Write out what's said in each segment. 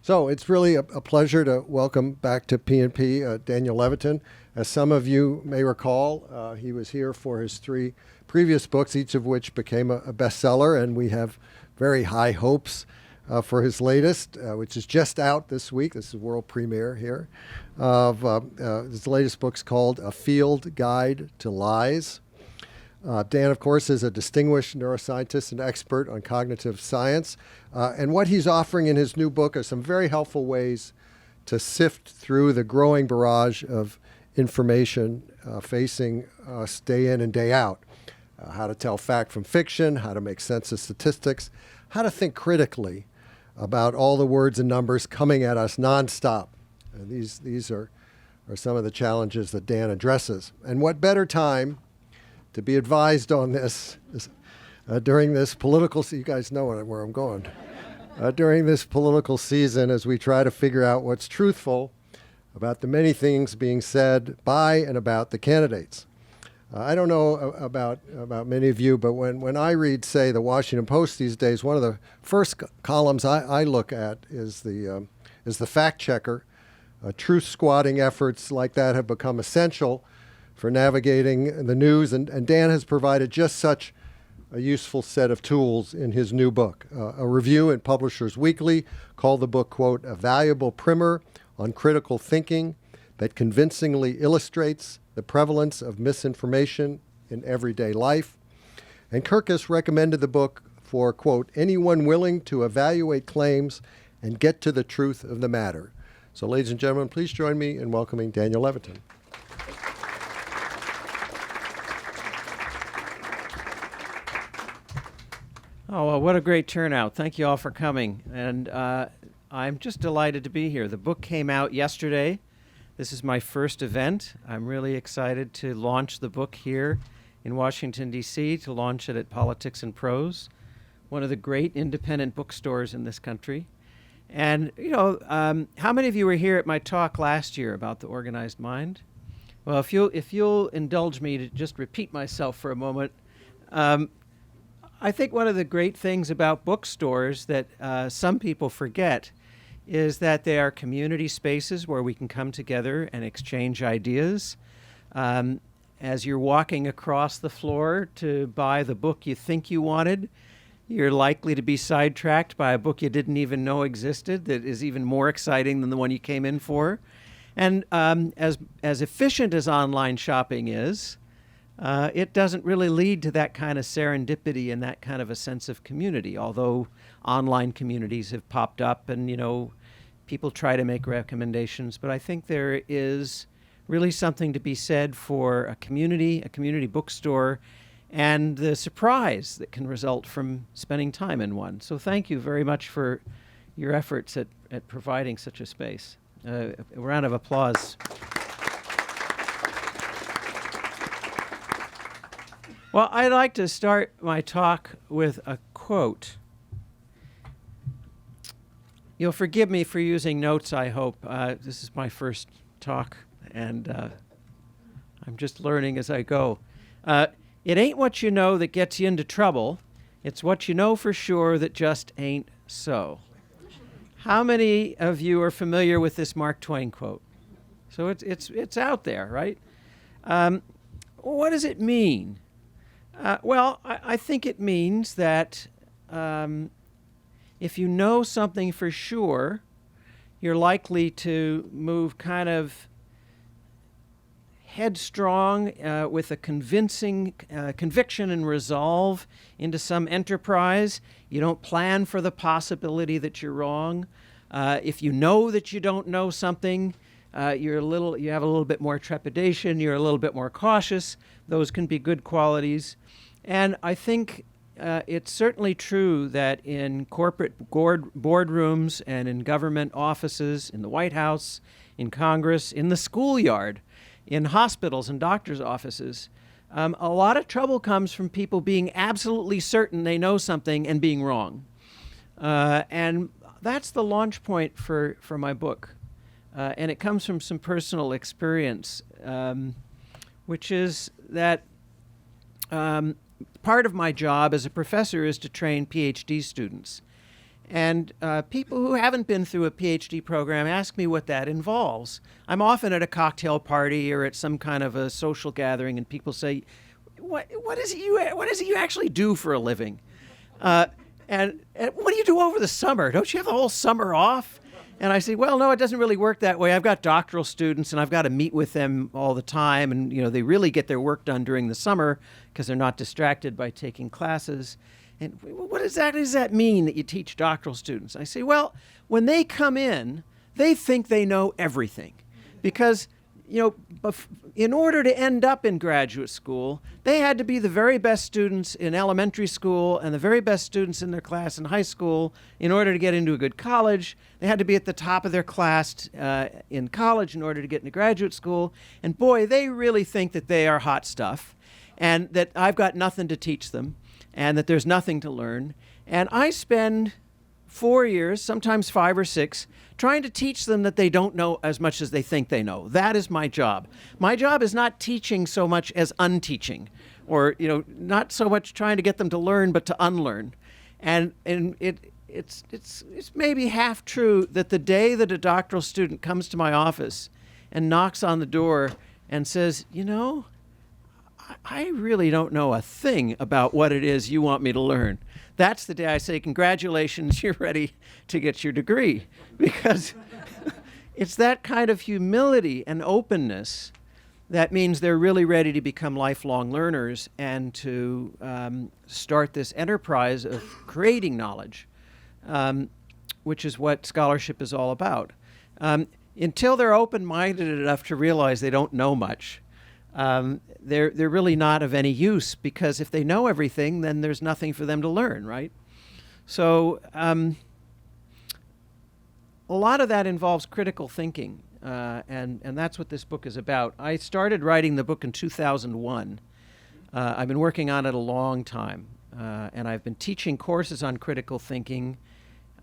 So it's really a pleasure to welcome back to P&P Daniel Levitin. As some of you may recall, he was here for his 3 previous books, each of which became a bestseller, and we have very high hopes for his latest, which is just out this week. This is world premiere here. His latest book's called A Field Guide to Lies. Dan, of course, is a distinguished neuroscientist and expert on cognitive science. And what he's offering in his new book are some very helpful ways to sift through the growing barrage of information facing us day in and day out. How to tell fact from fiction, how to make sense of statistics, how to think critically about all the words and numbers coming at us nonstop. And these are some of the challenges that Dan addresses. And what better time to be advised on this during this political, you guys know where I'm going, during this political season as we try to figure out what's truthful about the many things being said by and about the candidates. I don't know about many of you, but when I read, say, the Washington Post these days, one of the first columns I look at is the fact checker. Truth squatting efforts like that have become essential for navigating the news, and Dan has provided just such a useful set of tools in his new book. A review in Publishers Weekly called the book, quote, a valuable primer on critical thinking that convincingly illustrates the prevalence of misinformation in everyday life. And Kirkus recommended the book for, quote, anyone willing to evaluate claims and get to the truth of the matter. So, ladies and gentlemen, please join me in welcoming Daniel Levitin. Oh, well, what a great turnout. Thank you all for coming. And I'm just delighted to be here. The book came out yesterday. This is my first event. I'm really excited to launch the book here in Washington, D.C., to launch it at Politics and Prose, one of the great independent bookstores in this country. And, how many of you were here at my talk last year about the organized mind? Well, if you'll indulge me to just repeat myself for a moment, I think one of the great things about bookstores that some people forget is that they are community spaces where we can come together and exchange ideas. As you're walking across the floor to buy the book you think you wanted, you're likely to be sidetracked by a book you didn't even know existed that is even more exciting than the one you came in for. And as efficient as online shopping is, it doesn't really lead to that kind of serendipity and that kind of a sense of community, although online communities have popped up and, people try to make recommendations. But I think there is really something to be said for a community bookstore, and the surprise that can result from spending time in one. So thank you very much for your efforts at providing such a space. A round of applause. Well, I'd like to start my talk with a quote. You'll forgive me for using notes, I hope. This is my first talk, and I'm just learning as I go. It ain't what you know that gets you into trouble. It's what you know for sure that just ain't so. How many of you are familiar with this Mark Twain quote? So it's out there, right? What does it mean? Well, I think it means that if you know something for sure, you're likely to move kind of headstrong with a convincing conviction and resolve into some enterprise. You don't plan for the possibility that you're wrong. If you know that you don't know something, you have a little bit more trepidation. You're a little bit more cautious. Those can be good qualities. And I think it's certainly true that in corporate boardrooms and in government offices, in the White House, in Congress, in the schoolyard, in hospitals and doctors' offices, a lot of trouble comes from people being absolutely certain they know something and being wrong. And that's the launch point for my book. And it comes from some personal experience, which is that part of my job as a professor is to train PhD students. And people who haven't been through a PhD program ask me what that involves. I'm often at a cocktail party or at some kind of a social gathering, and people say, what is it you actually do for a living? And what do you do over the summer? Don't you have the whole summer off? And I say, well, no, it doesn't really work that way. I've got doctoral students, and I've got to meet with them all the time. And, they really get their work done during the summer because they're not distracted by taking classes. And what exactly does that mean that you teach doctoral students? I say, well, when they come in, they think they know everything. Because, in order to end up in graduate school, they had to be the very best students in elementary school and the very best students in their class in high school in order to get into a good college. They had to be at the top of their class in college in order to get into graduate school. And boy, they really think that they are hot stuff and that I've got nothing to teach them and that there's nothing to learn. And I spend 4 years, sometimes 5 or 6, trying to teach them that they don't know as much as they think they know. That is my job. My job is not teaching so much as unteaching, or not so much trying to get them to learn, but to unlearn. And it's maybe half true that the day that a doctoral student comes to my office and knocks on the door and says, I really don't know a thing about what it is you want me to learn. That's the day I say, congratulations, you're ready to get your degree. Because it's that kind of humility and openness that means they're really ready to become lifelong learners and to start this enterprise of creating knowledge, which is what scholarship is all about. Until they're open-minded enough to realize they don't know much, they're really not of any use, because if they know everything, then there's nothing for them to learn, right? So a lot of that involves critical thinking, and that's what this book is about. I started writing the book in 2001. I've been working on it a long time, and I've been teaching courses on critical thinking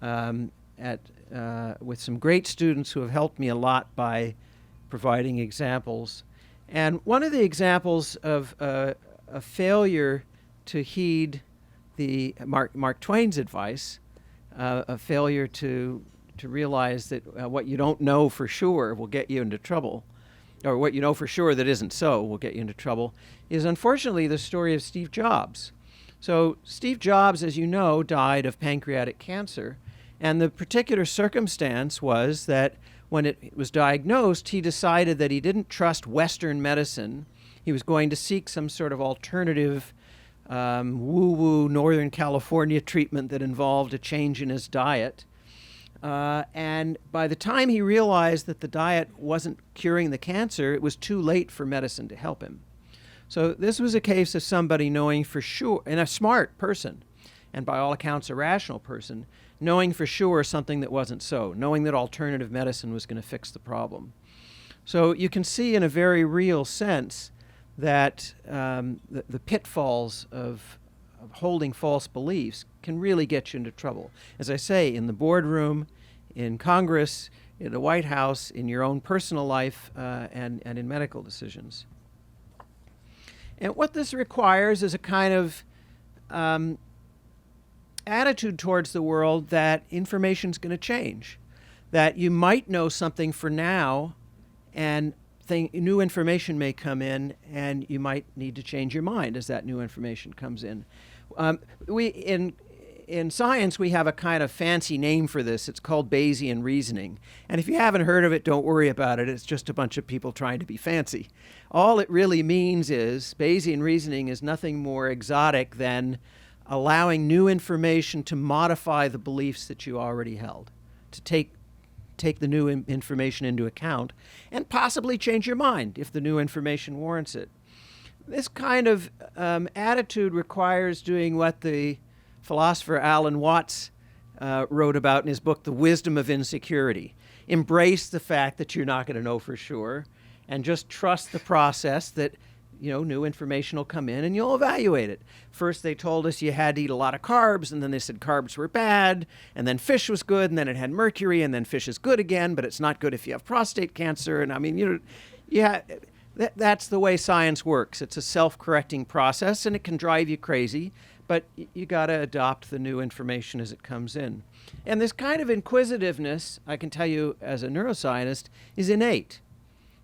with some great students who have helped me a lot by providing examples. And one of the examples of a failure to heed the Mark Twain's advice, a failure to realize that what you don't know for sure will get you into trouble, or what you know for sure that isn't so will get you into trouble, is unfortunately the story of Steve Jobs. So Steve Jobs, as you know, died of pancreatic cancer, and the particular circumstance was that when it was diagnosed, he decided that he didn't trust Western medicine. He was going to seek some sort of alternative woo-woo Northern California treatment that involved a change in his diet. And by the time he realized that the diet wasn't curing the cancer, it was too late for medicine to help him. So this was a case of somebody knowing for sure, and a smart person, and by all accounts a rational person, knowing for sure something that wasn't so, knowing that alternative medicine was going to fix the problem. So you can see in a very real sense that the pitfalls of holding false beliefs can really get you into trouble. As I say, in the boardroom, in Congress, in the White House, in your own personal life, and in medical decisions. And what this requires is a kind of attitude towards the world that information's going to change, that you might know something for now and new information may come in and you might need to change your mind as that new information comes in. In science, we have a kind of fancy name for this. It's called Bayesian reasoning. And if you haven't heard of it, don't worry about it. It's just a bunch of people trying to be fancy. All it really means is Bayesian reasoning is nothing more exotic than allowing new information to modify the beliefs that you already held, to take the new information into account and possibly change your mind if the new information warrants it. This kind of attitude requires doing what the philosopher Alan Watts wrote about in his book, The Wisdom of Insecurity. Embrace the fact that you're not going to know for sure and just trust the process that new information will come in and you'll evaluate it. First, they told us you had to eat a lot of carbs, and then they said carbs were bad, and then fish was good, and then it had mercury, and then fish is good again, but it's not good if you have prostate cancer. And that's the way science works. It's a self-correcting process, and it can drive you crazy, but you got to adopt the new information as it comes in. And this kind of inquisitiveness, I can tell you as a neuroscientist, is innate.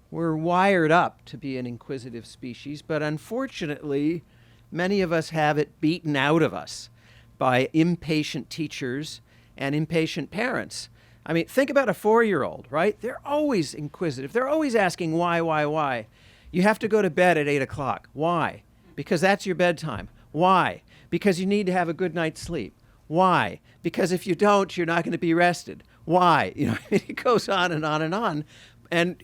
We're wired up to be an inquisitive species, but unfortunately, many of us have it beaten out of us by impatient teachers and impatient parents. I mean, think about a 4-year-old, right? They're always inquisitive. They're always asking why. You have to go to bed at 8 o'clock. Why? Because that's your bedtime. Why? Because you need to have a good night's sleep. Why? Because if you don't, you're not going to be rested. Why? It goes on and on and on. And,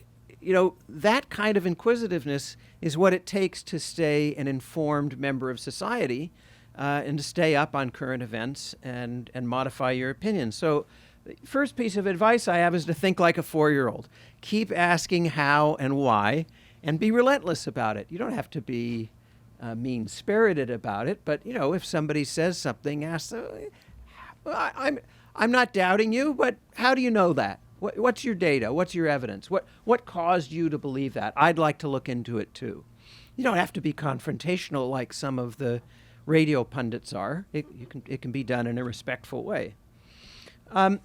that kind of inquisitiveness is what it takes to stay an informed member of society and to stay up on current events and modify your opinion. So the first piece of advice I have is to think like a 4-year-old. Keep asking how and why, and be relentless about it. You don't have to be mean-spirited about it, but if somebody says something, ask. I'm not doubting you, but how do you know that? What's your data? What's your evidence? What caused you to believe that? I'd like to look into it too. You don't have to be confrontational like some of the radio pundits are. It can be done in a respectful way. And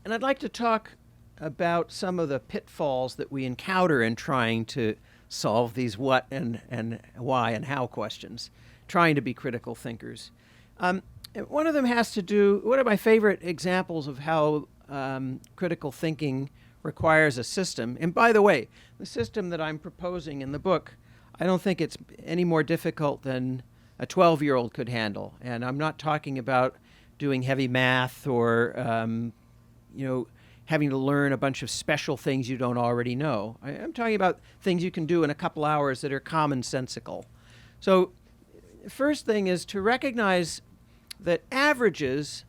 I'd like to talk about some of the pitfalls that we encounter in trying to solve these what and why and how questions, trying to be critical thinkers. One of them has to do, one of my favorite examples of how critical thinking requires a system. And by the way, the system that I'm proposing in the book, I don't think it's any more difficult than a 12-year-old could handle. And I'm not talking about doing heavy math or, having to learn a bunch of special things you don't already know. I'm talking about things you can do in a couple hours that are commonsensical. So the first thing is to recognize that averages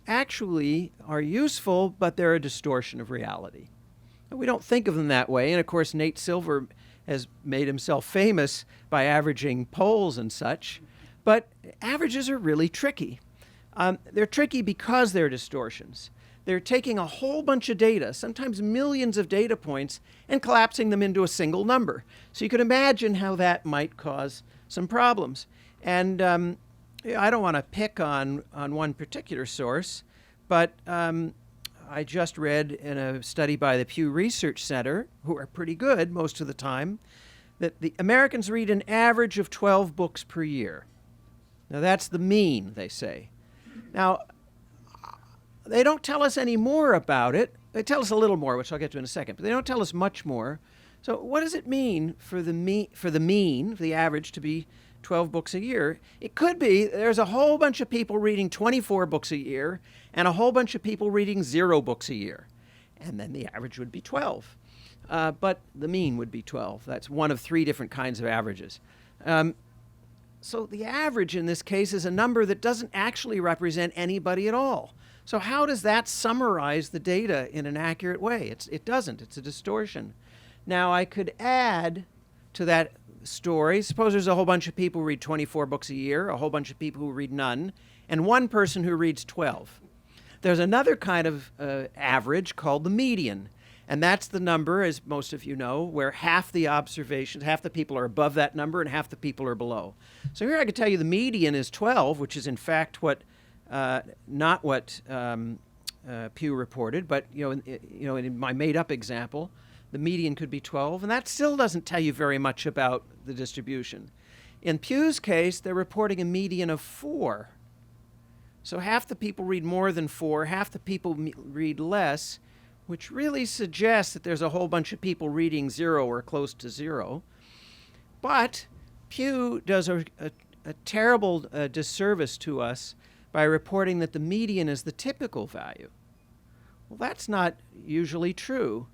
actually are useful, but they're a distortion of reality. And we don't think of them that way. And of course, Nate Silver has made himself famous by averaging polls and such. But averages are really tricky. They're tricky because they're distortions. They're taking a whole bunch of data, sometimes millions of data points, and collapsing them into a single number. So you can imagine how that might cause some problems. And I don't want to pick on one particular source, but I just read in a study by the Pew Research Center, who are pretty good most of the time, that the Americans read an average of 12 books per year. Now that's the mean, they say. Now, they don't tell us any more about it. They tell us a little more, which I'll get to in a second, but they don't tell us much more. So what does it mean for the mean, for the average to be 12 books a year? It could be there's a whole bunch of people reading 24 books a year and a whole bunch of people reading 0 books a year. And then the average would be 12. But the mean would be 12. That's one of 3 different kinds of averages. So the average in this case is a number that doesn't actually represent anybody at all. So how does that summarize the data in an accurate way? It doesn't. It's a distortion. Now, I could add to that story, suppose there's a whole bunch of people who read 24 books a year, a whole bunch of people who read none, and one person who reads 12. There's another kind of average called the median. And that's the number, as most of you know, where half the observations, half the people are above that number and half the people are below. So here I could tell you the median is 12, which is in fact what not what Pew reported, but in my made-up example, the median could be 12, and that still doesn't tell you very much about the distribution. In Pew's case, they're reporting a median of 4. So half the people read more than 4, half the people read less, which really suggests that there's a whole bunch of people reading 0 or close to 0. But Pew does a terrible disservice to us by reporting that the median is the typical value. Well, that's not usually true.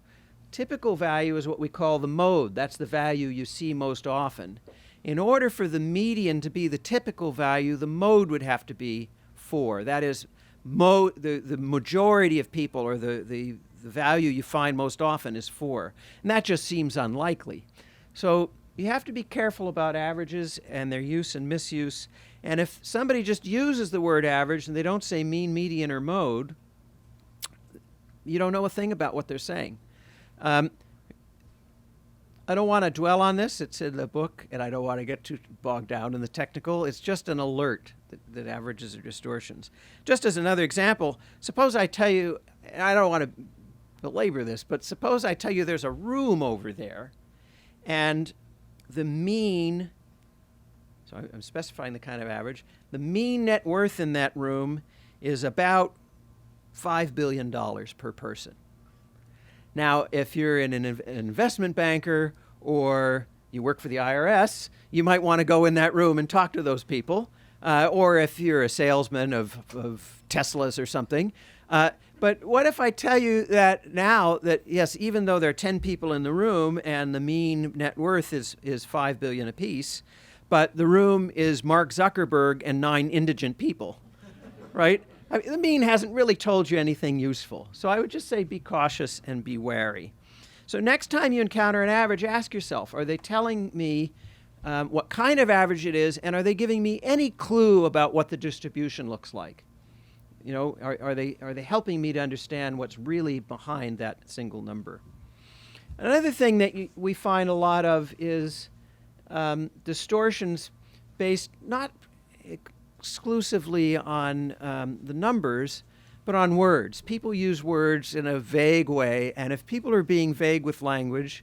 Typical value is what we call the mode. That's the value you see most often. In order for the median to be the typical value, the mode would have to be 4. That is, the majority of people, or the value you find most often is 4. And that just seems unlikely. So you have to be careful about averages and their use and misuse. And if somebody just uses the word average and they don't say mean, median, or mode, you don't know a thing about what they're saying. I don't want to dwell on this. It's in the book, and I don't want to get too bogged down in the technical. It's just an alert that averages are distortions. Just as another example, suppose I tell you, and I don't want to belabor this, but suppose I tell you there's a room over there, and the mean, so I'm specifying the kind of average, the mean net worth in that room is about $5 billion per person. Now, if you're an investment banker or you work for the IRS, you might want to go in that room and talk to those people. Or if you're a salesman of Teslas or something. But what if I tell you that now that, yes, even though there are 10 people in the room and the mean net worth is $5 billion apiece, but the room is Mark Zuckerberg and 9 indigent people, right? I mean, the mean hasn't really told you anything useful. So I would just say be cautious and be wary. So next time you encounter an average, ask yourself, are they telling me what kind of average it is, and are they giving me any clue about what the distribution looks like? You know, are they helping me to understand what's really behind that single number? Another thing that we find a lot of is distortions based not exclusively on the numbers, but on words. People use words in a vague way, and if people are being vague with language,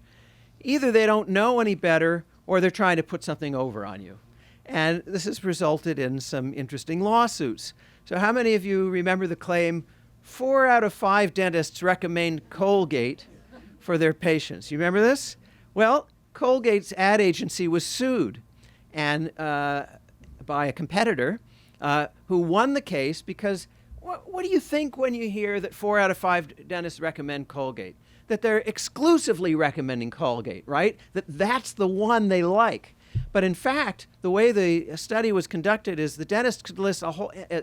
either they don't know any better or they're trying to put something over on you. And this has resulted in some interesting lawsuits. So how many of you remember the claim, 4 out of 5 dentists recommend Colgate for their patients? You remember this? Well, Colgate's ad agency was sued and by a competitor who won the case because what do you think when you hear that 4 out of 5 dentists recommend Colgate? That they're exclusively recommending Colgate, right? That's the one they like. But in fact, the way the study was conducted is the dentist could list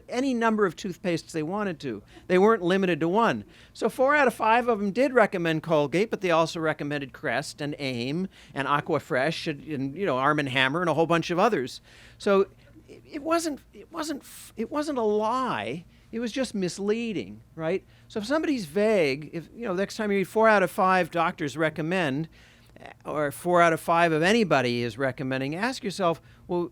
any number of toothpastes they wanted to. They weren't limited to one. So 4 out of 5 of them did recommend Colgate, but they also recommended Crest and Aim and Aquafresh and Arm & Hammer and a whole bunch of others. So it wasn't a lie. It was just misleading, right? So if somebody's vague, if next time you read 4 out of 5 doctors recommend, or 4 out of 5 of anybody is recommending, ask yourself, well,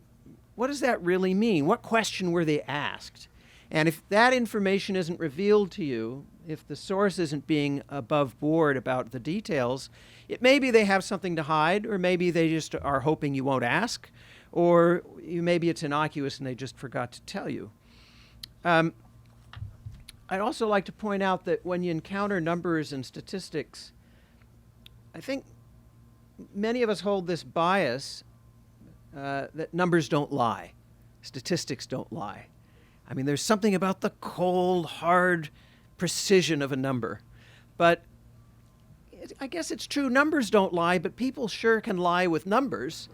what does that really mean? What question were they asked? And if that information isn't revealed to you, if the source isn't being above board about the details, it maybe they have something to hide, or maybe they just are hoping you won't ask, or maybe it's innocuous and they just forgot to tell you. I'd also like to point out that when you encounter numbers and statistics, I think many of us hold this bias that numbers don't lie, statistics don't lie. I mean, there's something about the cold, hard precision of a number. But I guess it's true, numbers don't lie, but people sure can lie with numbers.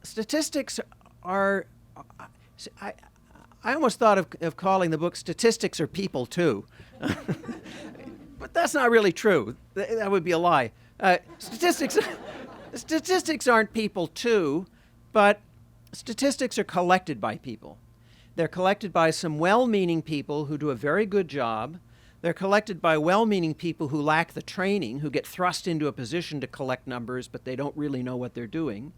Statistics are... I almost thought of calling the book Statistics Are People Too. But that's not really true. That would be a lie. Statistics aren't people too, but statistics are collected by people. They're collected by some well-meaning people who do a very good job. They're collected by well-meaning people who lack the training, who get thrust into a position to collect numbers, but they don't really know what they're doing.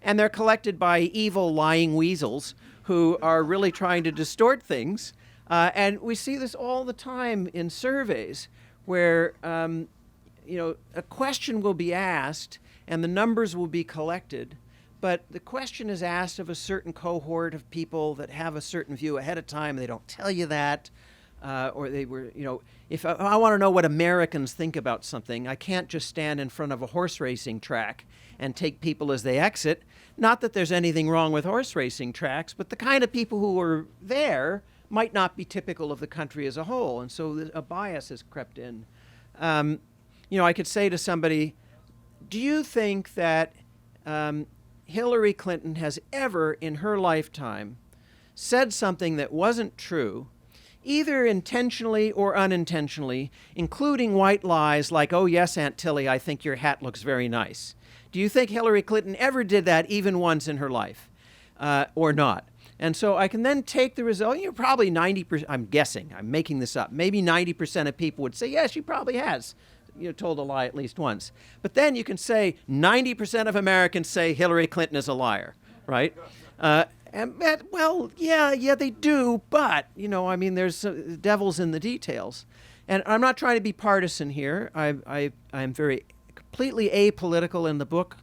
And they're collected by evil, lying weasels who are really trying to distort things. And we see this all the time in surveys where, a question will be asked and the numbers will be collected, but the question is asked of a certain cohort of people that have a certain view ahead of time. They don't tell you that. Or they were, if I want to know what Americans think about something, I can't just stand in front of a horse racing track and take people as they exit. Not that there's anything wrong with horse racing tracks, but the kind of people who are there might not be typical of the country as a whole, and so a bias has crept in. I could say to somebody, do you think that Hillary Clinton has ever in her lifetime said something that wasn't true, either intentionally or unintentionally, including white lies like, oh yes, Aunt Tilly, I think your hat looks very nice? Do you think Hillary Clinton ever did that even once in her life, or not? And so I can then take the result. Probably 90%, I'm guessing, I'm making this up, maybe 90% of people would say, yes, she probably has told a lie at least once. But then you can say 90% of Americans say Hillary Clinton is a liar, right? Yeah, they do, but, there's devil's in the details. And I'm not trying to be partisan here. I'm very completely apolitical in the book.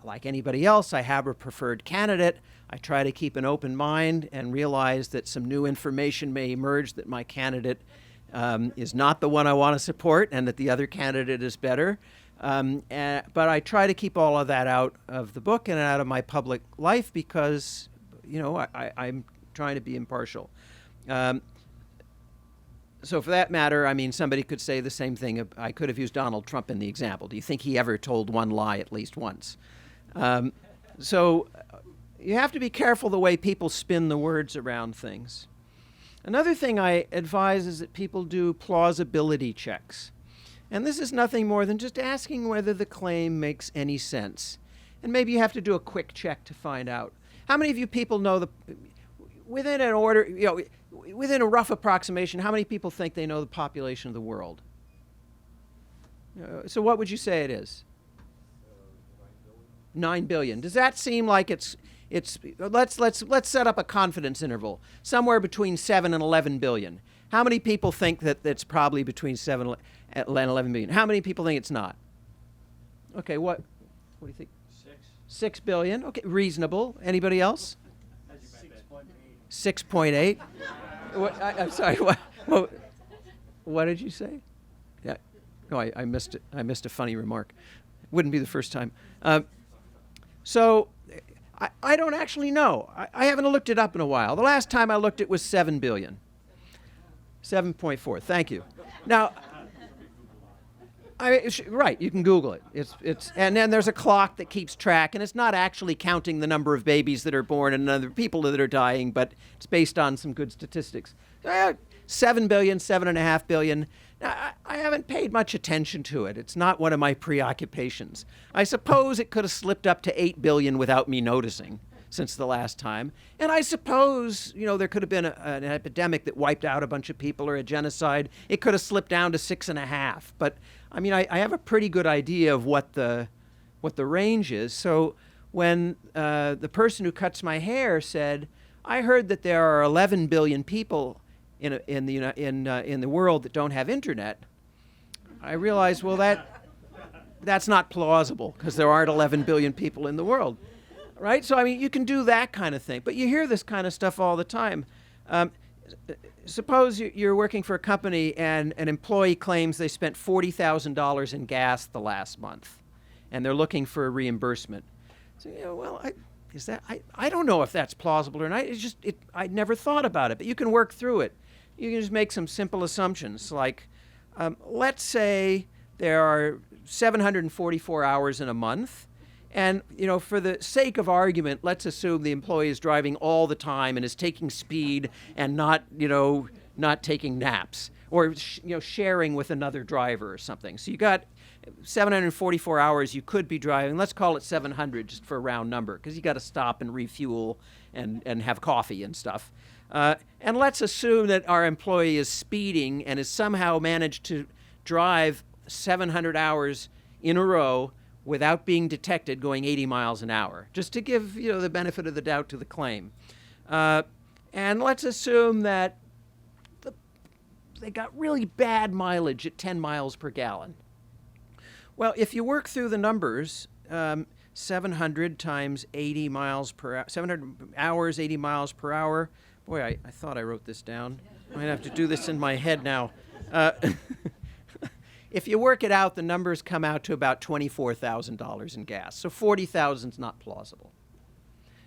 Like anybody else, I have a preferred candidate. I try to keep an open mind and realize that some new information may emerge that my candidate is not the one I want to support and that the other candidate is better. But I try to keep all of that out of the book and out of my public life because, I'm trying to be impartial. So for that matter, somebody could say the same thing. I could have used Donald Trump in the example. Do you think he ever told one lie at least once? So you have to be careful the way people spin the words around things. Another thing I advise is that people do plausibility checks. And this is nothing more than just asking whether the claim makes any sense. And maybe you have to do a quick check to find out. How many of you people know within an order, within a rough approximation, how many people think they know the population of the world? So what would you say it is? 9 billion. Does that seem like let's set up a confidence interval, somewhere between 7 and 11 billion. How many people think that it's probably between 7 and 11 billion? How many people think it's not? Okay, what do you think? 6 billion. Okay, reasonable. Anybody else? 6.8. I'm sorry. What did you say? Yeah. No, I missed it. I missed a funny remark. Wouldn't be the first time. So I don't actually know. I haven't looked it up in a while. The last time I looked, it was 7 billion. 7.4. Thank you. Now, right, you can Google it. And then there's a clock that keeps track, and it's not actually counting the number of babies that are born and other people that are dying, but it's based on some good statistics. 7 billion, 7.5 billion. Now, I haven't paid much attention to it. It's not one of my preoccupations. I suppose it could have slipped up to 8 billion without me noticing since the last time. And I suppose, there could have been an epidemic that wiped out a bunch of people or a genocide. It could have slipped down to 6.5. But, I have a pretty good idea of what the range is. So when the person who cuts my hair said, I heard that there are 11 billion people in the world that don't have internet, I realized, well, that's not plausible because there aren't 11 billion people in the world, right? So you can do that kind of thing, but you hear this kind of stuff all the time. Suppose you're working for a company and an employee claims they spent $40,000 in gas the last month, and they're looking for a reimbursement. So I don't know if that's plausible or not. I never thought about it, but you can work through it. You can just make some simple assumptions, like let's say there are 744 hours in a month, and for the sake of argument, let's assume the employee is driving all the time and is taking speed and not taking naps or sharing with another driver or something. So you got 744 hours you could be driving. Let's call it 700 just for a round number because you got to stop and refuel and have coffee and stuff. And let's assume that our employee is speeding and has somehow managed to drive 700 hours in a row without being detected going 80 miles an hour, just to give the benefit of the doubt to the claim. And let's assume that they got really bad mileage at 10 miles per gallon. Well, if you work through the numbers, 700 times 80 miles per hour, 700 hours, 80 miles per hour. Boy, I thought I wrote this down. I might have to do this in my head now. If you work it out, the numbers come out to about $24,000 in gas. So 40,000 is not plausible.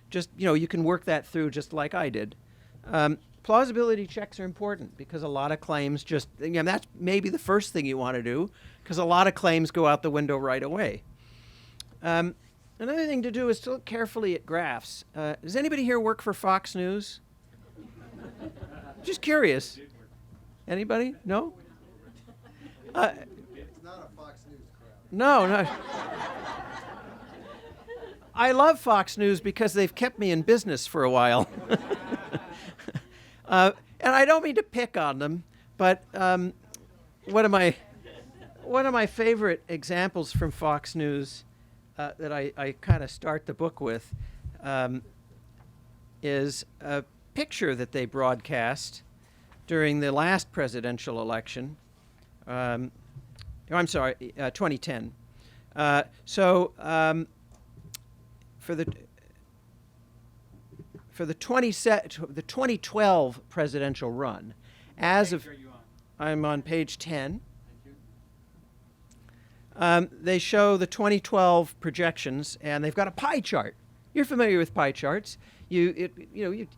Just, you can work that through just like I did. Plausibility checks are important because a lot of claims that's maybe the first thing you want to do because a lot of claims go out the window right away. Another thing to do is to look carefully at graphs. Does anybody here work for Fox News? Just curious. Anybody? No? It's not a Fox News crowd. No. I love Fox News because they've kept me in business for a while. And I don't mean to pick on them, but one of my one of my favorite examples from Fox News that I kind of start the book with is a picture that they broadcast during the last presidential election. I'm sorry, 2010. For the 2012 presidential run, as of I'm on page 10. They show the 2012 projections, and they've got a pie chart. You're familiar with pie charts. It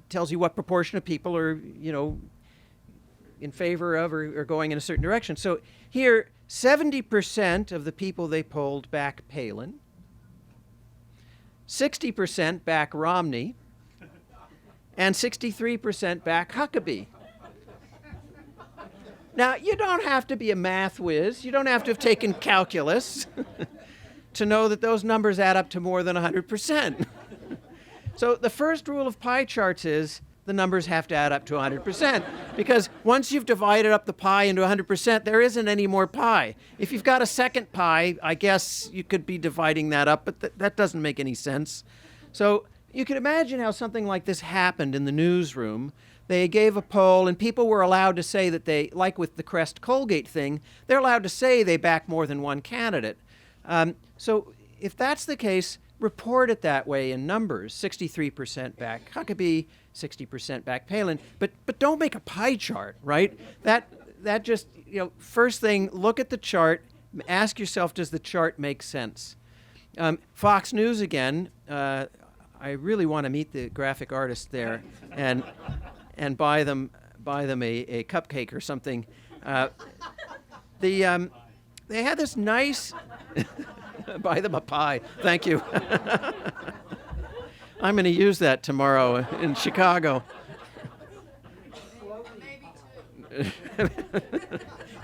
tells you what proportion of people are, in favor of or going in a certain direction. So here, 70% of the people they polled back Palin, 60% back Romney, and 63% back Huckabee. Now, you don't have to be a math whiz. You don't have to have taken calculus to know that those numbers add up to more than 100%. So the first rule of pie charts is the numbers have to add up to 100%, because once you've divided up the pie into 100%, there isn't any more pie. If you've got a second pie, I guess you could be dividing that up, but that doesn't make any sense. So you can imagine how something like this happened in the newsroom. They gave a poll, and people were allowed to say that they, like with the Crest Colgate thing, they're allowed to say they back more than one candidate. So if that's the case, report it that way in numbers. 63% back Huckabee, 60% back Palin. But don't make a pie chart, right? That just, first thing, look at the chart. Ask yourself, does the chart make sense? Fox News again. I really want to meet the graphic artist there and buy them a cupcake or something. They had this nice buy them a pie. Thank you. I'm going to use that tomorrow in Chicago.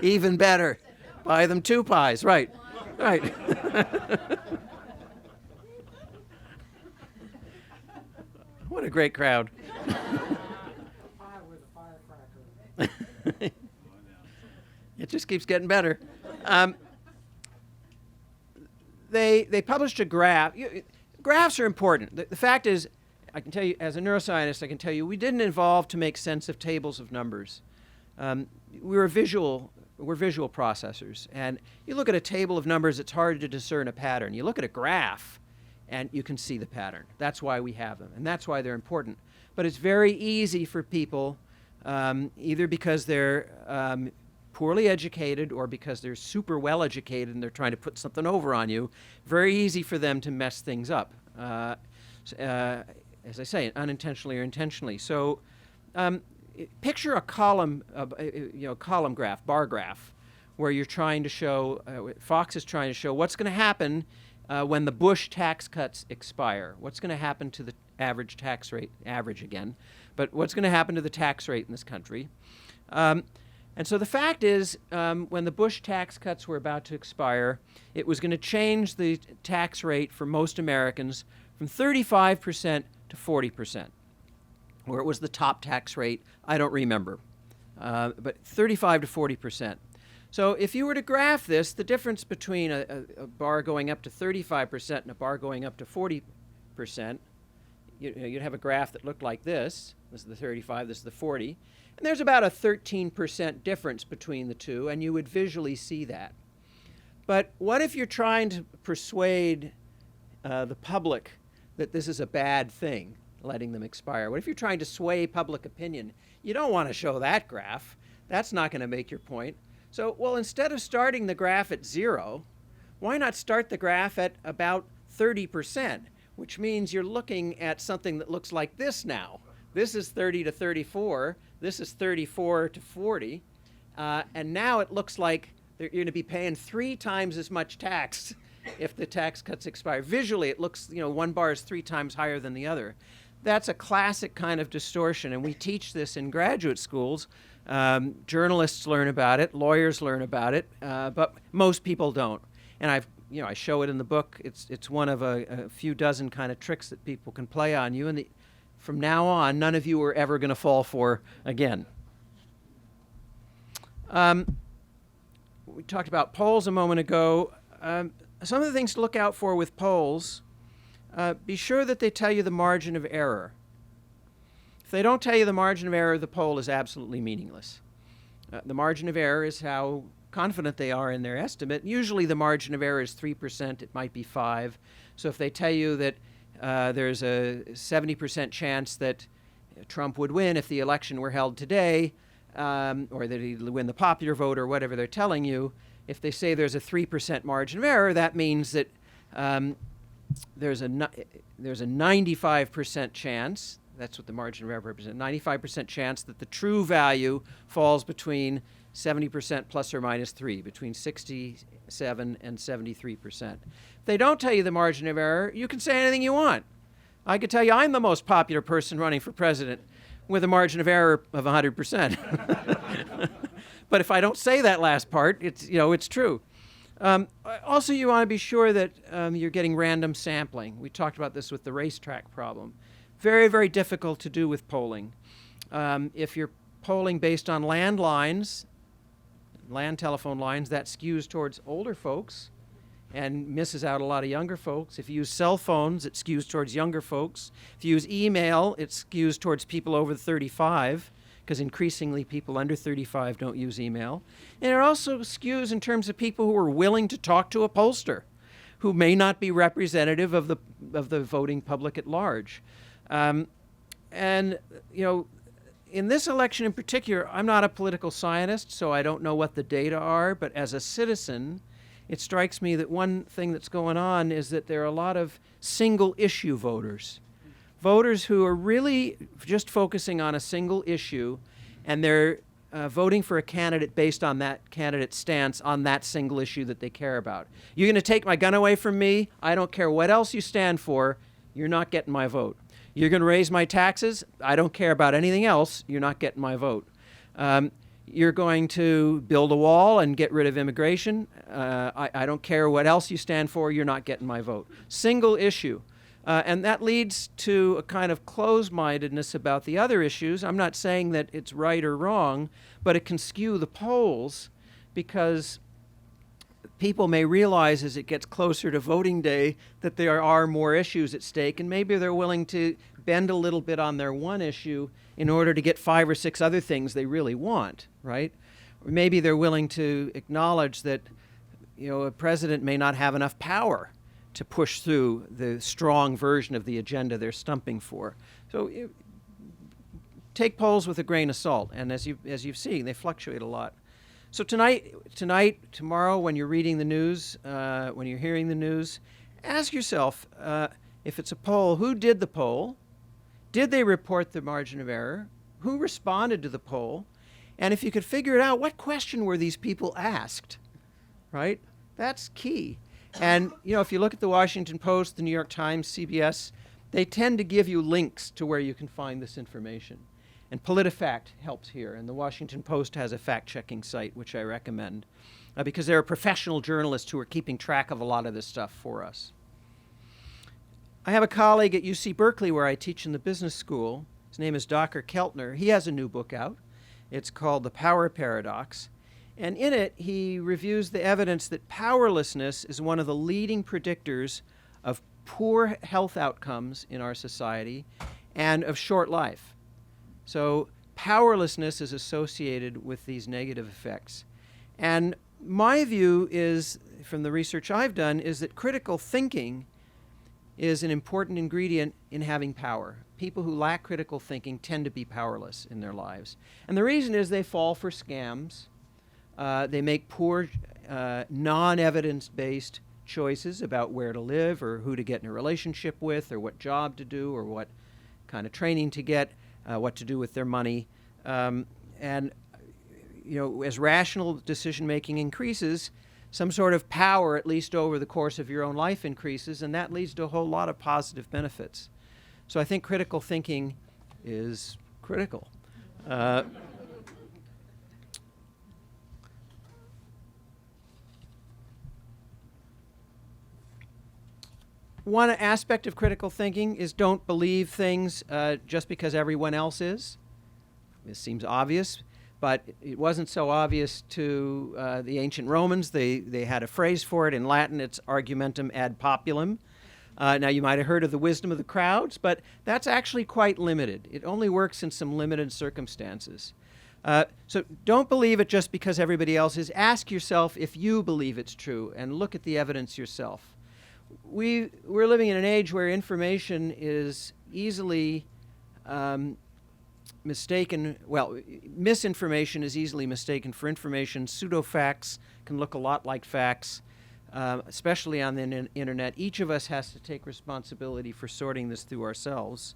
Even better. Buy them 2 pies. Right. What a great crowd. It just keeps getting better. They published a graph. Graphs are important. The fact is, I can tell you, as a neuroscientist, I can tell you, we didn't evolve to make sense of tables of numbers. We're visual processors. And you look at a table of numbers, it's hard to discern a pattern. You look at a graph, and you can see the pattern. That's why we have them, and that's why they're important. But it's very easy for people, either because they're poorly educated or because they're super well educated and they're trying to put something over on you, very easy for them to mess things up, as I say, unintentionally or intentionally. So picture a column graph, bar graph, where you're trying to show, Fox is trying to show what's going to happen when the Bush tax cuts expire. What's going to happen to the average tax rate, average again, but what's going to happen to the tax rate in this country? And so the fact is, when the Bush tax cuts were about to expire, it was going to change the tax rate for most Americans from 35% to 40%, or it was the top tax rate. I don't remember, but 35 to 40%. So if you were to graph this, the difference between a bar going up to 35% and a bar going up to 40%, you'd have a graph that looked like this. This is the 35, this is the 40. And there's about a 13% difference between the two, and you would visually see that. But what if you're trying to persuade the public that this is a bad thing, letting them expire? What if you're trying to sway public opinion? You don't want to show that graph. That's not going to make your point. So, well, instead of starting the graph at 0, why not start the graph at about 30%, which means you're looking at something that looks like this now. This is 30 to 34. This is 34 to 40. And now it looks like you're going to be paying 3 times as much tax if the tax cuts expire. Visually, it looks, one bar is 3 times higher than the other. That's a classic kind of distortion, and we teach this in graduate schools. Journalists learn about it, lawyers learn about it, but most people don't. And I show it in the book. It's one of a few dozen kind of tricks that people can play on you, and from now on, none of you are ever going to fall for again. we talked about polls a moment ago. Some of the things to look out for with polls, be sure that they tell you the margin of error. If they don't tell you the margin of error, the poll is absolutely meaningless. The margin of error is how confident they are in their estimate. Usually the margin of error is 3%, it might be 5%. So if they tell you that there's a 70% chance that Trump would win if the election were held today, or that he'd win the popular vote or whatever they're telling you, if they say there's a 3% margin of error, that means that there's a 95% chance, that's what the margin of error represents, 95% chance that the true value falls between 70% plus or minus 3, between 67 and 73%. If they don't tell you the margin of error, you can say anything you want. I could tell you I'm the most popular person running for president with a margin of error of 100%. But if I don't say that last part, it's true. Also, you want to be sure that you're getting random sampling. We talked about this with the racetrack problem. Very, very difficult to do with polling. If you're polling based on landlines, land telephone lines, that skews towards older folks and misses out a lot of younger folks. If you use cell phones, it skews towards younger folks. If you use email, it skews towards people over 35, because increasingly people under 35 don't use email. And it also skews in terms of people who are willing to talk to a pollster, who may not be representative of the voting public at large. In this election in particular, I'm not a political scientist, so I don't know what the data are, but as a citizen, it strikes me that one thing that's going on is that there are a lot of single-issue voters. Voters who are really just focusing on a single issue, and they're voting for a candidate based on that candidate's stance on that single issue that they care about. You're going to take my gun away from me? I don't care what else you stand for. You're not getting my vote. You're going to raise my taxes? I don't care about anything else. You're not getting my vote. You're going to build a wall and get rid of immigration? I don't care what else you stand for. You're not getting my vote. Single issue. And that leads to a kind of closed-mindedness about the other issues. I'm not saying that it's right or wrong, but it can skew the polls because people may realize as it gets closer to voting day that there are more issues at stake, and maybe they're willing to bend a little bit on their one issue in order to get 5 or 6 other things they really want, right? Or maybe they're willing to acknowledge that, a president may not have enough power to push through the strong version of the agenda they're stumping for. So take polls with a grain of salt, and as you've seen, they fluctuate a lot. So tonight, tomorrow, when you're reading the news, when you're hearing the news, ask yourself, if it's a poll, who did the poll? Did they report the margin of error? Who responded to the poll? And if you could figure it out, what question were these people asked, right? That's key. And, if you look at the Washington Post, the New York Times, CBS, they tend to give you links to where you can find this information. And PolitiFact helps here, and the Washington Post has a fact-checking site, which I recommend, because there are professional journalists who are keeping track of a lot of this stuff for us. I have a colleague at UC Berkeley where I teach in the business school. His name is Dr. Keltner. He has a new book out. It's called The Power Paradox. And in it, he reviews the evidence that powerlessness is one of the leading predictors of poor health outcomes in our society and of short life. So powerlessness is associated with these negative effects. And my view is, from the research I've done, is that critical thinking is an important ingredient in having power. People who lack critical thinking tend to be powerless in their lives. And the reason is they fall for scams. They make poor, non-evidence-based choices about where to live or who to get in a relationship with or what job to do or what kind of training to get, what to do with their money. As rational decision-making increases, some sort of power, at least over the course of your own life, increases, and that leads to a whole lot of positive benefits. So I think critical thinking is critical. One aspect of critical thinking is don't believe things just because everyone else is. This seems obvious, but it wasn't so obvious to the ancient Romans. They had a phrase for it in Latin. It's argumentum ad populum. Now, you might have heard of the wisdom of the crowds, but that's actually quite limited. It only works in some limited circumstances. So don't believe it just because everybody else is. Ask yourself if you believe it's true, and look at the evidence yourself. We're living in an age where information is easily mistaken. Well, misinformation is easily mistaken for information. Pseudo-facts can look a lot like facts. Especially on the internet. Each of us has to take responsibility for sorting this through ourselves.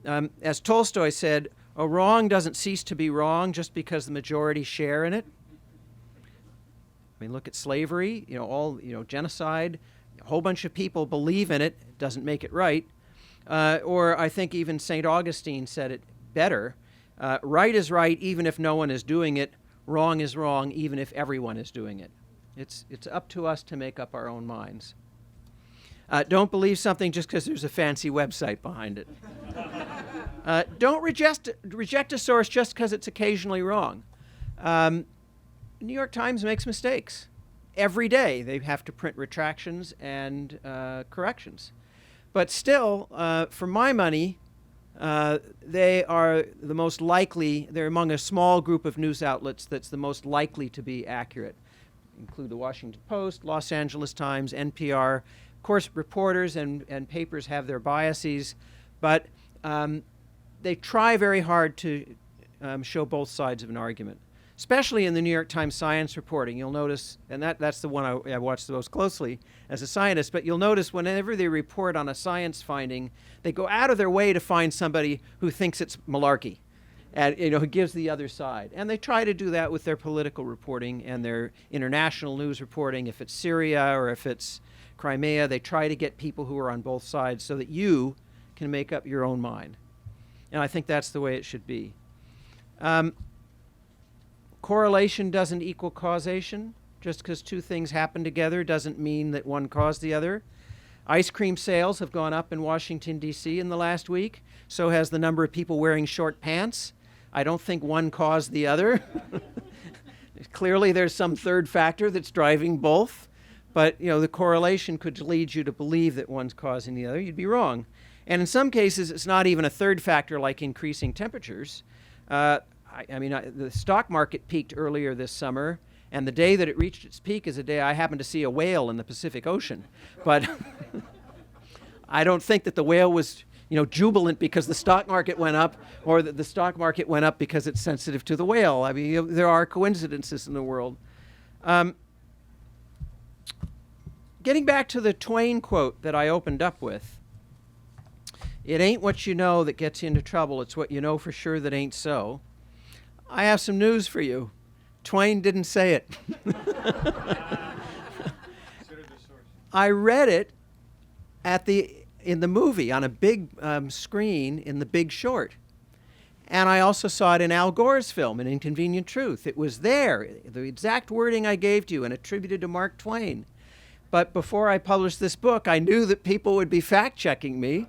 As Tolstoy said, a wrong doesn't cease to be wrong just because the majority share in it. I mean, look at slavery, genocide. A whole bunch of people believe in it. It doesn't make it right. Or I think even St. Augustine said it better. Right is right even if no one is doing it. Wrong is wrong even if everyone is doing it. It's up to us to make up our own minds. Don't believe something just because there's a fancy website behind it. Don't reject a source just because it's occasionally wrong. New York Times makes mistakes. Every day they have to print retractions and corrections. But still, for my money, they are the most likely, they're among a small group of news outlets that's the most likely to be accurate. Include the Washington Post, Los Angeles Times, NPR. Of course, reporters and papers have their biases, but they try very hard to show both sides of an argument, especially in the New York Times science reporting. You'll notice, and that's the one I watch the most closely as a scientist, but you'll notice whenever they report on a science finding, they go out of their way to find somebody who thinks it's malarkey. And who gives the other side. And they try to do that with their political reporting and their international news reporting. If it's Syria or if it's Crimea, they try to get people who are on both sides so that you can make up your own mind. And I think that's the way it should be. Correlation doesn't equal causation. Just because two things happen together doesn't mean that one caused the other. Ice cream sales have gone up in Washington, D.C. in the last week. So has the number of people wearing short pants. I don't think one caused the other. Clearly, there's some third factor that's driving both. But, the correlation could lead you to believe that one's causing the other. You'd be wrong. And in some cases, it's not even a third factor like increasing temperatures. The stock market peaked earlier this summer. And the day that it reached its peak is a day I happened to see a whale in the Pacific Ocean. But I don't think that the whale was jubilant because the stock market went up, or that the stock market went up because it's sensitive to the whale. I mean, there are coincidences in the world. Getting back to the Twain quote that I opened up with, it ain't what you know that gets you into trouble, it's what you know for sure that ain't so. I have some news for you. Twain didn't say it. I read it in the movie on a big screen in The Big Short. And I also saw it in Al Gore's film, An Inconvenient Truth. It was there, the exact wording I gave to you and attributed to Mark Twain. But before I published this book, I knew that people would be fact-checking me,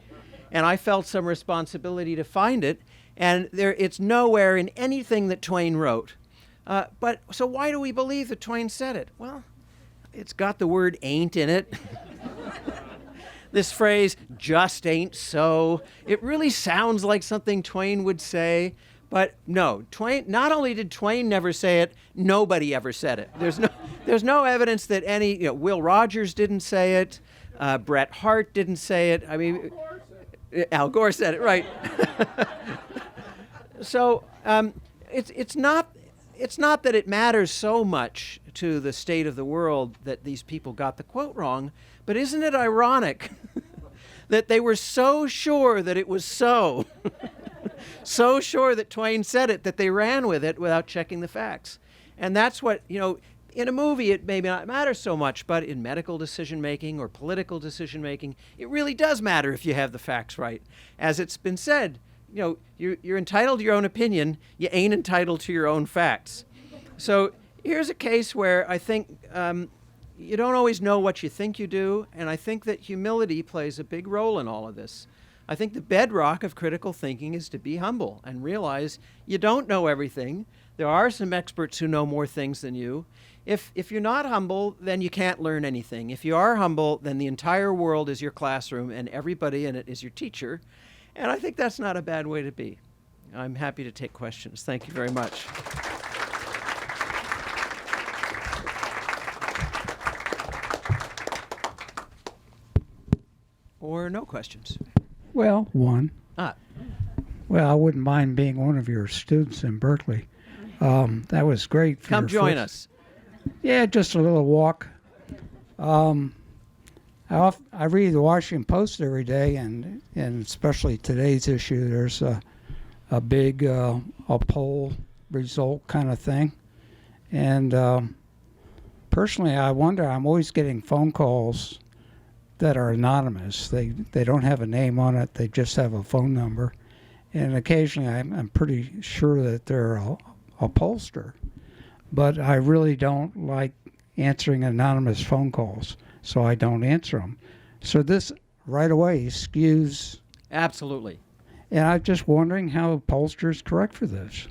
and I felt some responsibility to find it. And it's nowhere in anything that Twain wrote. So why do we believe that Twain said it? Well, it's got the word ain't in it. This phrase, just ain't so, it really sounds like something Twain would say, but no, Twain, not only did Twain never say it, nobody ever said it. There's no evidence that Will Rogers didn't say it, Bret Hart didn't say it. I mean, Al Gore said it, right. So it's not that it matters so much to the state of the world that these people got the quote wrong, but isn't it ironic that they were so sure that it was so, so sure that Twain said it, that they ran with it without checking the facts? And that's what, in a movie it may not matter so much, but in medical decision-making or political decision-making, it really does matter if you have the facts right. As it's been said, you're entitled to your own opinion, you ain't entitled to your own facts. So here's a case where I think you don't always know what you think you do, and I think that humility plays a big role in all of this. I think the bedrock of critical thinking is to be humble and realize you don't know everything. There are some experts who know more things than you. If you're not humble, then you can't learn anything. If you are humble, then the entire world is your classroom and everybody in it is your teacher. And I think that's not a bad way to be. I'm happy to take questions. Thank you very much. Or no questions. Well, one. Ah, Well, I wouldn't mind being one of your students in Berkeley. That was great. For come your join first- us. Yeah, just a little walk. I read the Washington Post every day, and especially today's issue, there's a big a poll result kind of thing. And personally, I wonder, I'm always getting phone calls that are anonymous. They don't have a name on it. They just have a phone number. And occasionally, I'm pretty sure that they're a pollster. But I really don't like answering anonymous phone calls, so I don't answer them. So this right away skews. Absolutely. And I'm just wondering how pollsters correct for this.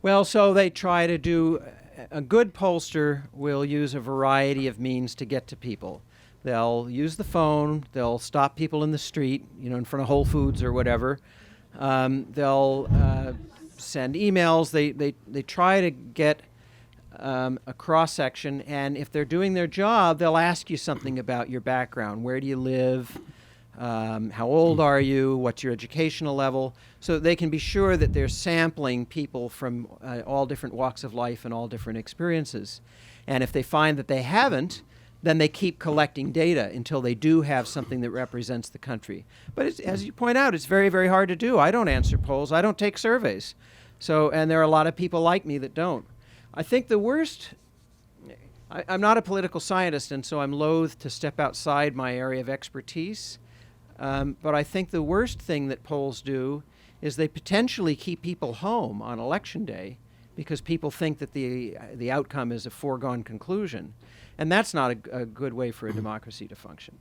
Well, so they try to do, a good pollster will use a variety of means to get to people. They'll use the phone, they'll stop people in the street, in front of Whole Foods or whatever. They'll send emails, they try to get a cross-section, and if they're doing their job, they'll ask you something about your background. Where do you live? How old are you? What's your educational level? So they can be sure that they're sampling people from all different walks of life and all different experiences. And if they find that they haven't, then they keep collecting data until they do have something that represents the country. But as you point out, it's very, very hard to do. I don't answer polls. I don't take surveys. And there are a lot of people like me that don't. I think the worst, I'm not a political scientist, and so I'm loath to step outside my area of expertise. But I think the worst thing that polls do is they potentially keep people home on election day because people think that the outcome is a foregone conclusion. And that's not a good way for a democracy to function.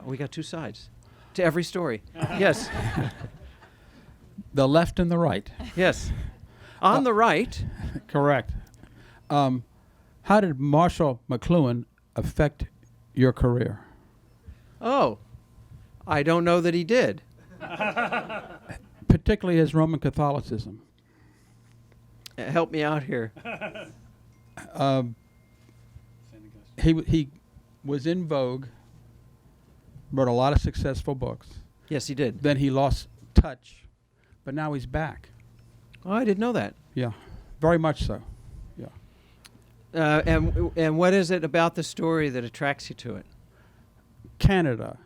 We got two sides to every story. Yes. The left and the right. Yes. On the right. Correct. How did Marshall McLuhan affect your career? Oh, I don't know that he did. Particularly his Roman Catholicism. Help me out here. He was in vogue, wrote a lot of successful books. Yes, he did. Then he lost touch, but now he's back. Oh, I didn't know that. Yeah, very much so. Yeah. And what is it about the story that attracts you to it? Canada.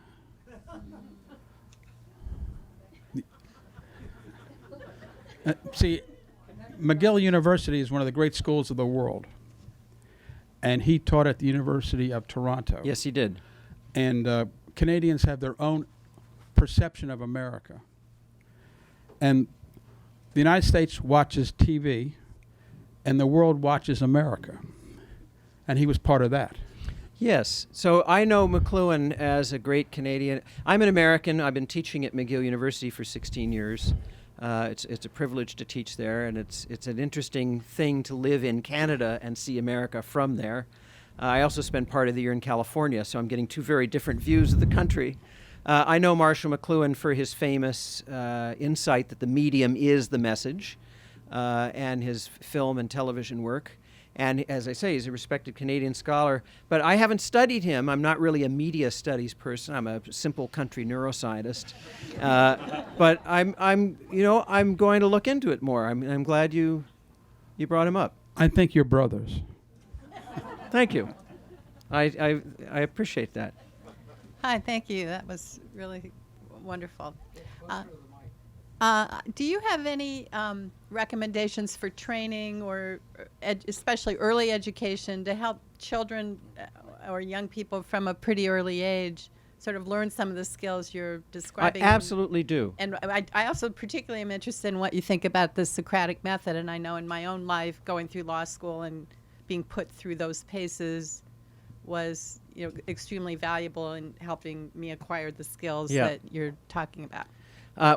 See, McGill University is one of the great schools of the world. And he taught at the University of Toronto. Yes, he did. And Canadians have their own perception of America. And the United States watches TV, and the world watches America. And he was part of that. Yes. So I know McLuhan as a great Canadian. I'm an American. I've been teaching at McGill University for 16 years. It's a privilege to teach there, and it's an interesting thing to live in Canada and see America from there. I also spend part of the year in California, so I'm getting two very different views of the country. I know Marshall McLuhan for his famous insight that the medium is the message, and his film and television work. And as I say, he's a respected Canadian scholar. But I haven't studied him. I'm not really a media studies person. I'm a simple country neuroscientist. But I'm going to look into it more. I'm glad you brought him up. I think you're brothers. Thank you. I appreciate that. Hi, thank you. That was really wonderful. Do you have any recommendations for training or especially early education to help children or young people from a pretty early age sort of learn some of the skills you're describing? I absolutely do. And I also particularly am interested in what you think about the Socratic method. And I know in my own life, going through law school and being put through those paces was, extremely valuable in helping me acquire the skills Yeah. that you're talking about.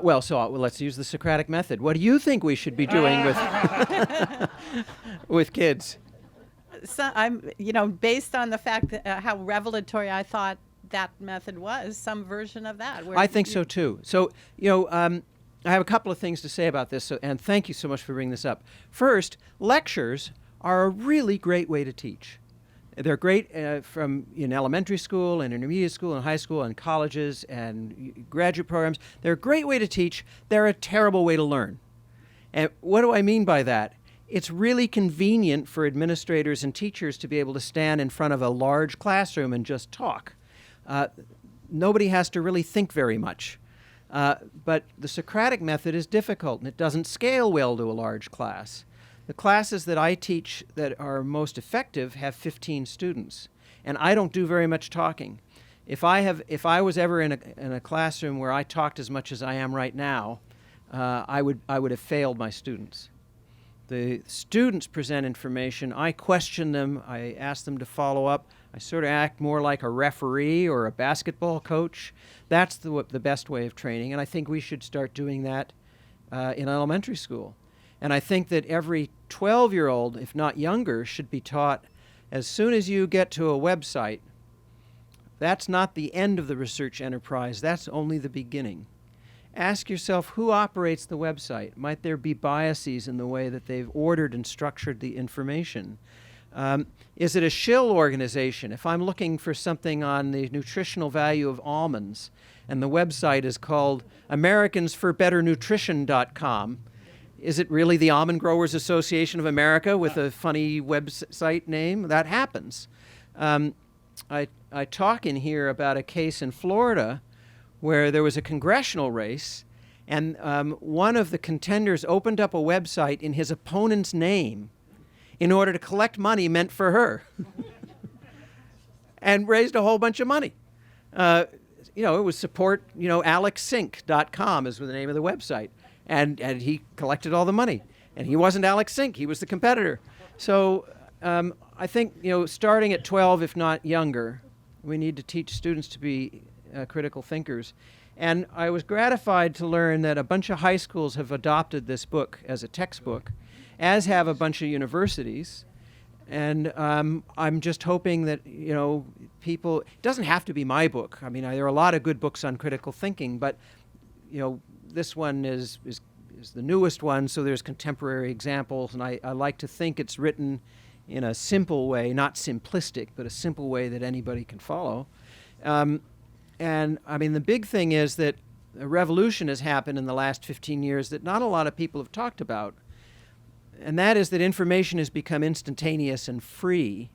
Well, let's use the Socratic method. What do you think we should be doing with with kids? So I'm, based on the fact that how revelatory I thought that method was, some version of that. Where I think so too. So, I have a couple of things to say about this, and thank you so much for bringing this up. First, lectures are a really great way to teach. They're great in elementary school and intermediate school and high school and colleges and graduate programs. They're a great way to teach. They're a terrible way to learn. And what do I mean by that? It's really convenient for administrators and teachers to be able to stand in front of a large classroom and just talk. Nobody has to really think very much. But the Socratic method is difficult, and it doesn't scale well to a large class. The classes that I teach that are most effective have 15 students, and I don't do very much talking. If I was ever in a classroom where I talked as much as I am right now, I would have failed my students. The students present information. I question them. I ask them to follow up. I sort of act more like a referee or a basketball coach. That's the best way of training, and I think we should start doing that in elementary school. And I think that every 12-year-old, if not younger, should be taught as soon as you get to a website, that's not the end of the research enterprise. That's only the beginning. Ask yourself, who operates the website? Might there be biases in the way that they've ordered and structured the information? Is it a shill organization? If I'm looking for something on the nutritional value of almonds, and the website is called AmericansForBetterNutrition.com, is it really the Almond Growers Association of America with a funny website name? That happens. I talk in here about a case in Florida where there was a congressional race, and one of the contenders opened up a website in his opponent's name in order to collect money meant for her and raised a whole bunch of money. It was support, alexsink.com is the name of the website. And he collected all the money. And he wasn't Alex Sink, he was the competitor. So I think, starting at 12, if not younger, we need to teach students to be critical thinkers. And I was gratified to learn that a bunch of high schools have adopted this book as a textbook, as have a bunch of universities. And I'm just hoping that, people, it doesn't have to be my book. I mean, there are a lot of good books on critical thinking, but, this one is the newest one, so there's contemporary examples, and I like to think it's written in a simple way, not simplistic, but a simple way that anybody can follow. And I mean, the big thing is that a revolution has happened in the last 15 years that not a lot of people have talked about, and that is that information has become instantaneous and free.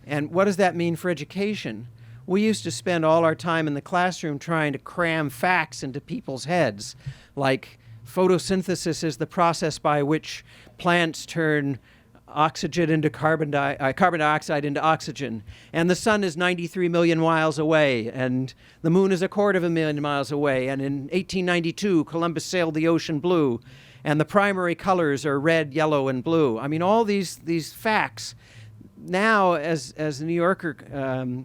And what does that mean for education? We used to spend all our time in the classroom trying to cram facts into people's heads, like photosynthesis is the process by which plants turn oxygen into carbon dioxide into oxygen, and the sun is 93 million miles away, and the moon is 250,000 miles away, and in 1892 Columbus sailed the ocean blue, and the primary colors are red, yellow, and blue. I mean, all these facts. Now, as the New Yorker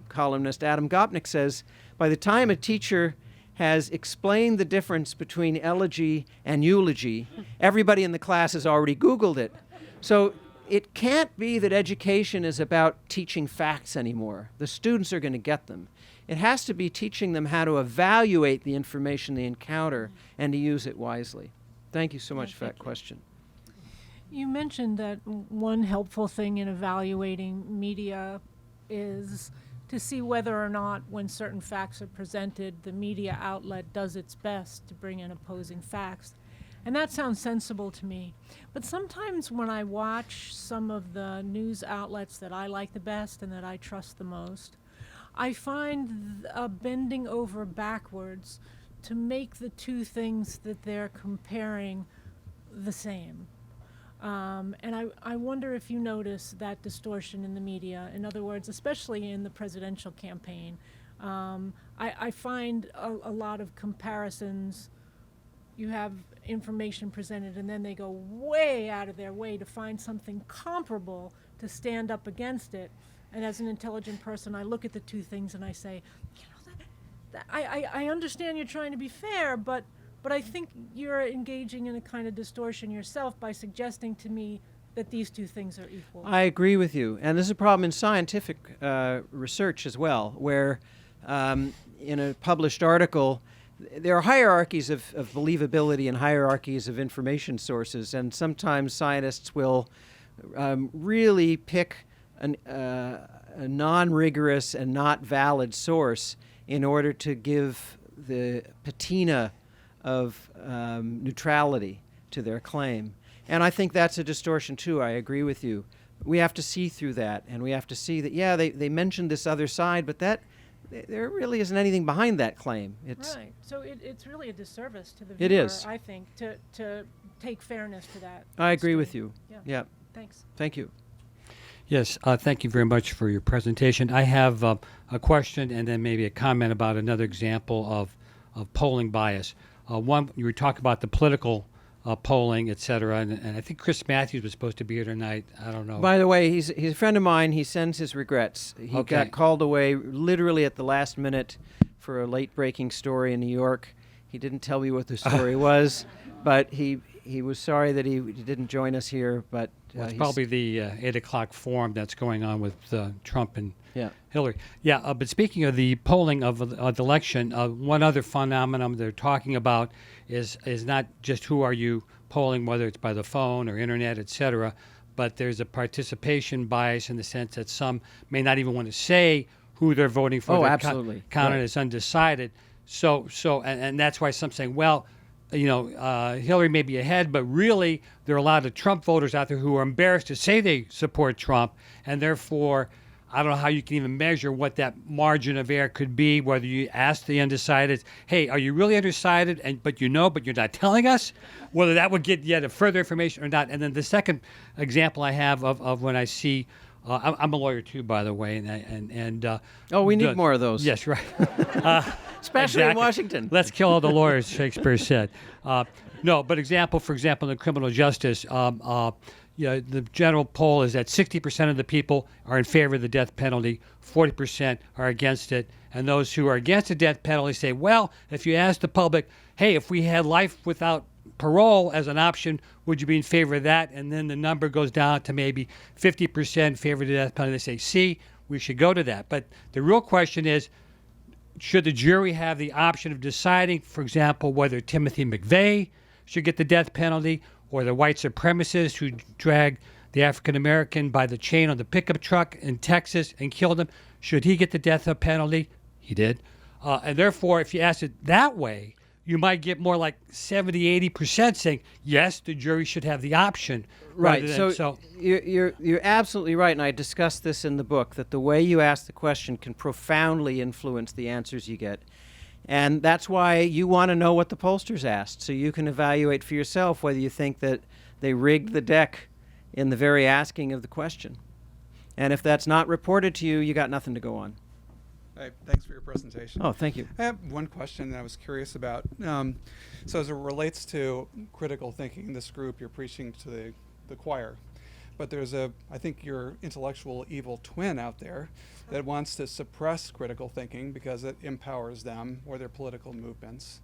columnist Adam Gopnik says, by the time a teacher has explained the difference between elegy and eulogy, everybody in the class has already Googled it. So it can't be that education is about teaching facts anymore. The students are going to get them. It has to be teaching them how to evaluate the information they encounter and to use it wisely. Thank you so much for that question. You mentioned that one helpful thing in evaluating media is to see whether or not, when certain facts are presented, the media outlet does its best to bring in opposing facts. And that sounds sensible to me. But sometimes when I watch some of the news outlets that I like the best and that I trust the most, I find bending over backwards to make the two things that they're comparing the same. And I wonder if you notice that distortion in the media. In other words, especially in the presidential campaign, I find a lot of comparisons. You have information presented, and then they go way out of their way to find something comparable to stand up against it. And as an intelligent person, I look at the two things and I say, I understand you're trying to be fair, but I think you're engaging in a kind of distortion yourself by suggesting to me that these two things are equal. I agree with you. And this is a problem in scientific research as well, where in a published article, there are hierarchies of believability and hierarchies of information sources. And sometimes scientists will really pick a non-rigorous and not valid source in order to give the patina of neutrality to their claim. And I think that's a distortion too. I agree with you. We have to see through that, and we have to see that, yeah, they mentioned this other side, but there really isn't anything behind that claim. It's right. So it's really a disservice to the It viewer, is. I think, to take fairness to that. I agree with extreme. you. Yeah. Yeah. Thanks. Thank you. Yes, thank you very much for your presentation. I have a question and then maybe a comment about another example of polling bias. One, you were talking about the political polling, et cetera, and I think Chris Matthews was supposed to be here tonight. I don't know. By the way, he's a friend of mine. He sends his regrets. He Okay. got called away literally at the last minute for a late-breaking story in New York. He didn't tell me what the story was, but he was sorry that he didn't join us here. But Well, it's he's- probably the 8 o'clock forum that's going on with Trump and yeah. Hillary. Yeah, but speaking of the polling of the election, one other phenomenon they're talking about is not just who are you polling, whether it's by the phone or internet, et cetera, but there's a participation bias in the sense that some may not even want to say who they're voting for. Oh, They're absolutely. counted Right. as undecided. So and that's why some saying, well, Hillary may be ahead, but really there are a lot of Trump voters out there who are embarrassed to say they support Trump, and therefore I don't know how you can even measure what that margin of error could be, whether you ask the undecided, hey, are you really undecided, but you're not telling us, whether that would get yet further information or not. And then the second example I have of when I see, I'm a lawyer too, by the way, and Oh, we need more of those. Yes, right. Especially in Exactly. Washington. Let's kill all the lawyers, Shakespeare said. No, but for example, in criminal justice, the general poll is that 60% of the people are in favor of the death penalty, 40% are against it, and those who are against the death penalty say, well, if you ask the public, hey, if we had life without parole as an option, would you be in favor of that? And then the number goes down to maybe 50% in favor of the death penalty. They say, see, we should go to that. But the real question is, should the jury have the option of deciding, for example, whether Timothy McVeigh should get the death penalty, or the white supremacist who dragged the African American by the chain on the pickup truck in Texas and killed him, should he get the death penalty? He did. And therefore, if you ask it that way, you might get more like 70-80% saying, yes, the jury should have the option. Right. rather than- So you're absolutely right, and I discussed this in the book, that the way you ask the question can profoundly influence the answers you get. And that's why you want to know what the pollsters asked, so you can evaluate for yourself whether you think that they rigged the deck in the very asking of the question. And if that's not reported to you, you got nothing to go on. Hey, thanks for your presentation. Oh, thank you. I have one question that I was curious about. So as it relates to critical thinking in this group, you're preaching to the choir. But there's I think your intellectual evil twin out there that wants to suppress critical thinking because it empowers them or their political movements.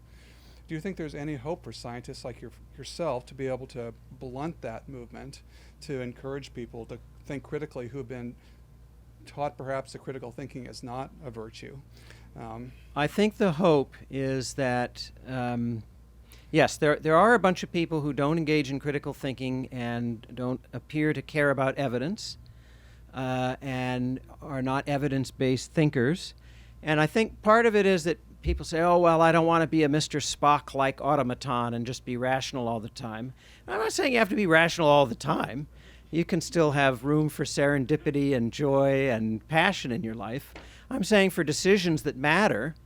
Do you think there's any hope for scientists like yourself to be able to blunt that movement, to encourage people to think critically who have been taught perhaps that critical thinking is not a virtue? I think the hope is that, yes, there are a bunch of people who don't engage in critical thinking and don't appear to care about evidence and are not evidence-based thinkers. And I think part of it is that people say, oh, well, I don't want to be a Mr. Spock-like automaton and just be rational all the time. I'm not saying you have to be rational all the time. You can still have room for serendipity and joy and passion in your life. I'm saying for decisions that matter,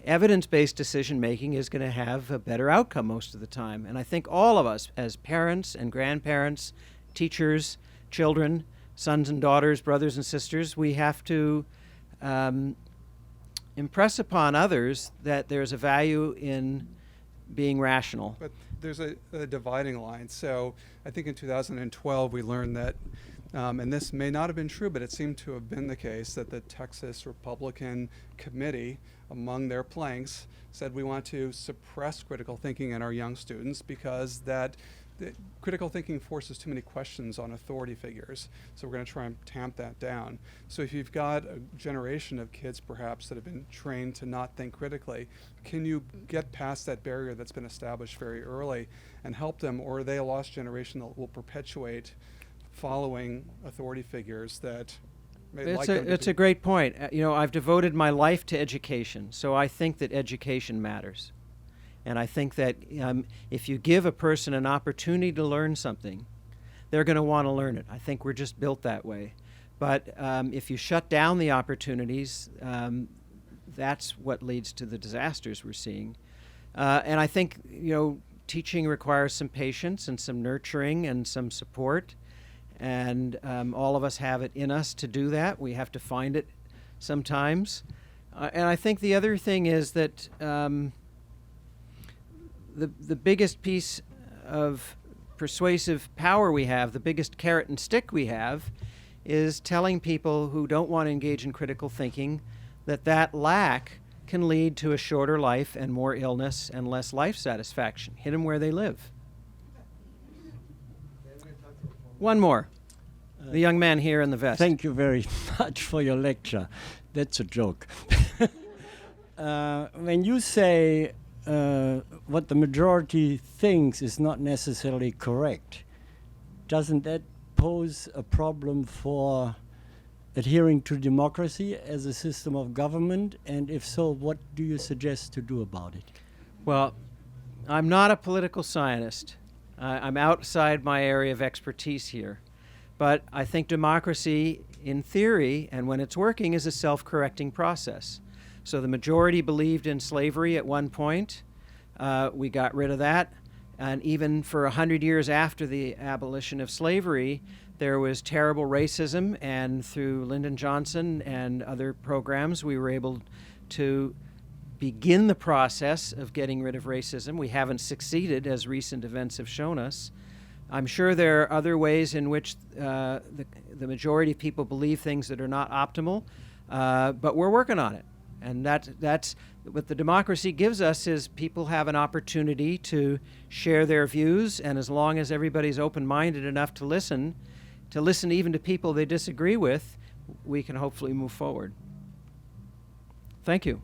evidence-based decision-making is going to have a better outcome most of the time. And I think all of us, as parents and grandparents, teachers, children, sons and daughters, brothers and sisters, we have to impress upon others that there's a value in being rational. But there's a dividing line. So I think in 2012 we learned that And this may not have been true, but it seemed to have been the case that the Texas Republican Committee, among their planks, said we want to suppress critical thinking in our young students because critical thinking forces too many questions on authority figures. So we're going to try and tamp that down. So if you've got a generation of kids perhaps that have been trained to not think critically, can you get past that barrier that's been established very early and help them, or are they a lost generation that will perpetuate following authority figures that may like them to It's be- a great point. I've devoted my life to education, so I think that education matters. And I think that if you give a person an opportunity to learn something, they're going to want to learn it. I think we're just built that way. But if you shut down the opportunities, that's what leads to the disasters we're seeing. And I think, teaching requires some patience and some nurturing and some support. And all of us have it in us to do that. We have to find it sometimes. And I think the other thing is that the biggest piece of persuasive power we have, the biggest carrot and stick we have, is telling people who don't want to engage in critical thinking that lack can lead to a shorter life and more illness and less life satisfaction. Hit them where they live. One more. The young man here in the vest. Thank you very much for your lecture. That's a joke. When you say what the majority thinks is not necessarily correct, doesn't that pose a problem for adhering to democracy as a system of government? And if so, what do you suggest to do about it? Well, I'm not a political scientist. I'm outside my area of expertise here. But I think democracy, in theory, and when it's working, is a self-correcting process. So the majority believed in slavery at one point. We got rid of that. And even for 100 years after the abolition of slavery, there was terrible racism. And through Lyndon Johnson and other programs, we were able to begin the process of getting rid of racism. We haven't succeeded, as recent events have shown us. I'm sure there are other ways in which the majority of people believe things that are not optimal, but we're working on it. And that's what the democracy gives us, is people have an opportunity to share their views, and as long as everybody's open-minded enough to listen even to people they disagree with, we can hopefully move forward. Thank you.